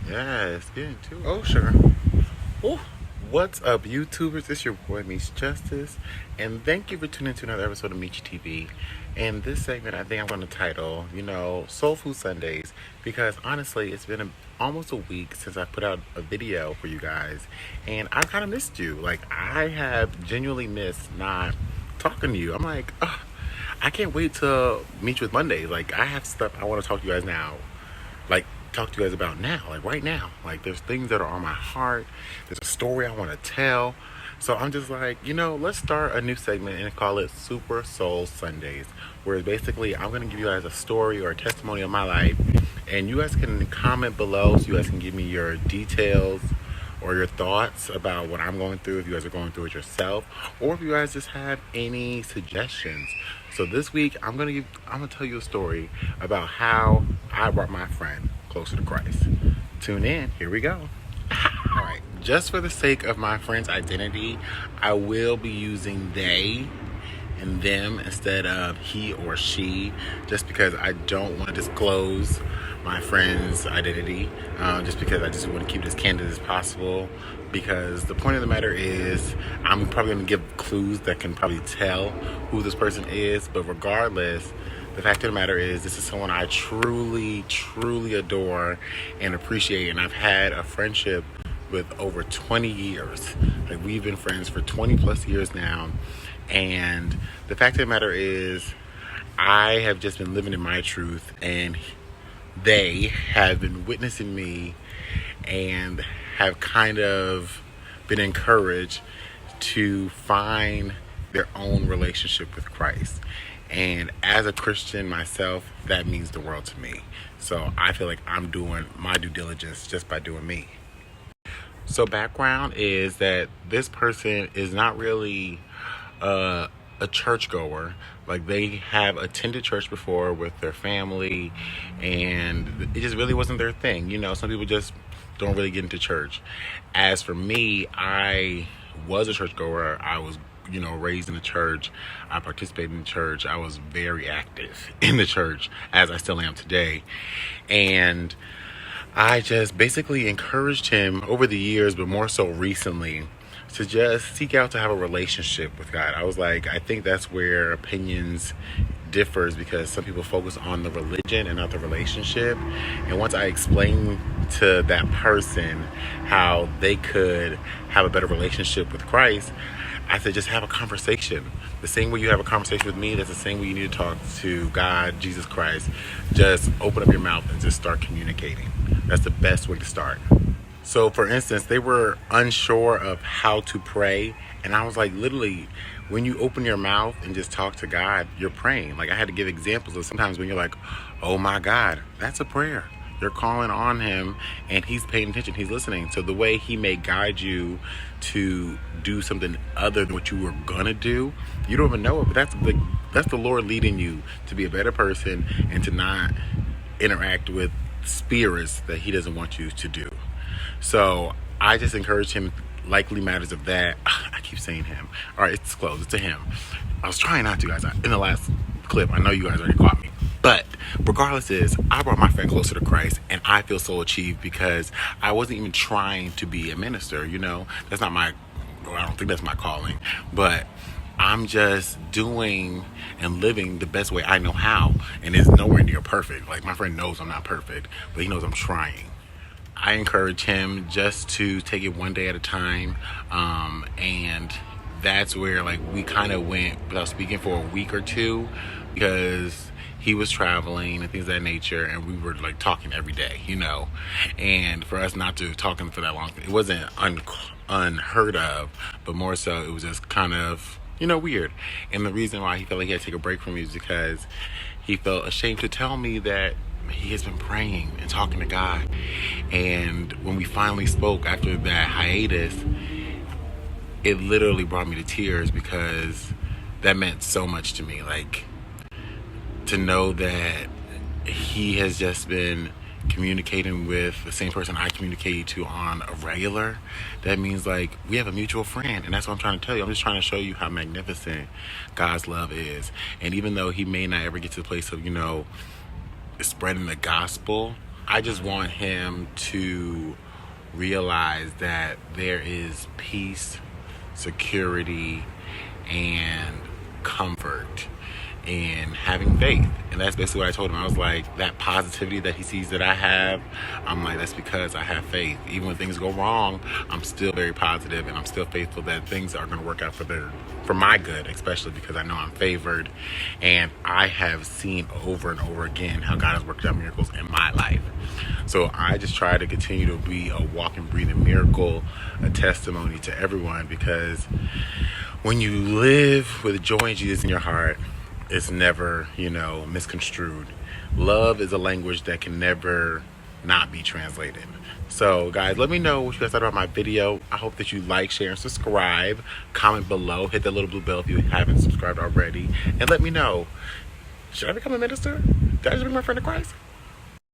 Yes, get into it. Oh, sugar. Ooh. What's up, YouTubers? It's your boy, Meech Justice, and thank you for tuning into another episode of MEECHIE TV. And this segment, I think I'm going to title, Soul Food Sundays, because honestly, it's been almost a week since I put out a video for you guys, and I kind of missed you. Like, I have genuinely missed not talking to you. I'm like, ugh, I can't wait to meet you with Mondays. Like, I have stuff I want to talk to you guys now. Like, talk to you guys about now, like right now. Like, there's things that are on my heart. There's a story I want to tell. So I'm just like, let's start a new segment and call it Super Soul Sundays, where basically I'm going to give you guys a story or a testimony of my life, and you guys can comment below so you guys can give me your details or your thoughts about what I'm going through, if you guys are going through it yourself, or if you guys just have any suggestions. So this week I'm gonna tell you a story about how I brought my friend closer to Christ. Tune in, here we go. Alright, just for the sake of my friend's identity, I will be using they and them instead of he or she, just because I don't want to disclose my friend's identity, just because I just want to keep it as candid as possible, because the point of the matter is I'm probably going to give clues that can probably tell who this person is, but regardless, the fact of the matter is this is someone I truly, truly adore and appreciate, and I've had a friendship with over 20 years. Like, we've been friends for 20 plus years now, and the fact of the matter is I have just been living in my truth, and they have been witnessing me and have kind of been encouraged to find their own relationship with Christ. And as a Christian myself, that means the world to me. So I feel like I'm doing my due diligence just by doing me. So background is that this person is not really a churchgoer. Like, they have attended church before with their family, and it just really wasn't their thing. Some people just don't really get into church. As for me, I was a churchgoer. I was raised in the church. I participated in church. I was very active in the church, as I still am today. And I just basically encouraged him over the years, but more so recently, to just seek out to have a relationship with God. I was like, I think that's where opinions differs, because some people focus on the religion and not the relationship. And once I explained to that person how they could have a better relationship with Christ, I said, just have a conversation. The same way you have a conversation with me, that's the same way you need to talk to God, Jesus Christ. Just open up your mouth and just start communicating. That's the best way to start. So, for instance, they were unsure of how to pray. And I was like, literally, when you open your mouth and just talk to God, you're praying. Like, I had to give examples of sometimes when you're like, oh my God, that's a prayer. You're calling on him, and he's paying attention. He's listening. So the way he may guide you to do something other than what you were going to do, you don't even know it. But that's the Lord leading you to be a better person and to not interact with spirits that he doesn't want you to do. So I just encourage him, likely matters of that. I keep saying him. All right, it's close. It's a him. I was trying not to, guys. In the last clip, I know you guys already caught me. But regardless is, I brought my friend closer to Christ, and I feel so achieved because I wasn't even trying to be a minister, That's not I don't think that's my calling. But I'm just doing and living the best way I know how, and it's nowhere near perfect. Like, my friend knows I'm not perfect, but he knows I'm trying. I encourage him just to take it one day at a time, and that's where, like, we kind of went without speaking for a week or two, because he was traveling and things of that nature, and we were like talking every day, and for us not to talk for that long, it wasn't unheard of, but more so it was just kind of weird. And the reason why he felt like he had to take a break from me is because he felt ashamed to tell me that he has been praying and talking to God. And when we finally spoke after that hiatus, it literally brought me to tears, because that meant so much to me. Like, to know that he has just been communicating with the same person I communicate to on a regular, that means, like, we have a mutual friend. And that's what I'm trying to tell you. I'm just trying to show you how magnificent God's love is. And even though he may not ever get to the place of, spreading the gospel, I just want him to realize that there is peace, security, and comfort in having faith. And that's basically what I told him. I was like, that positivity that he sees that I have, I'm like, that's because I have faith. Even when things go wrong, I'm still very positive, and I'm still faithful that things are going to work out for my good, especially because I know I'm favored, and I have seen over and over again how God has worked out miracles in my life. So I just try to continue to be a walking, breathing miracle, a testimony to everyone, because when you live with joy and Jesus in your heart, it's never, misconstrued. Love is a language that can never not be translated. So guys, let me know what you guys thought about my video. I hope that you like, share, and subscribe. Comment below. Hit that little blue bell if you haven't subscribed already. And let me know, should I become a minister? Did I just bring my friend to Christ?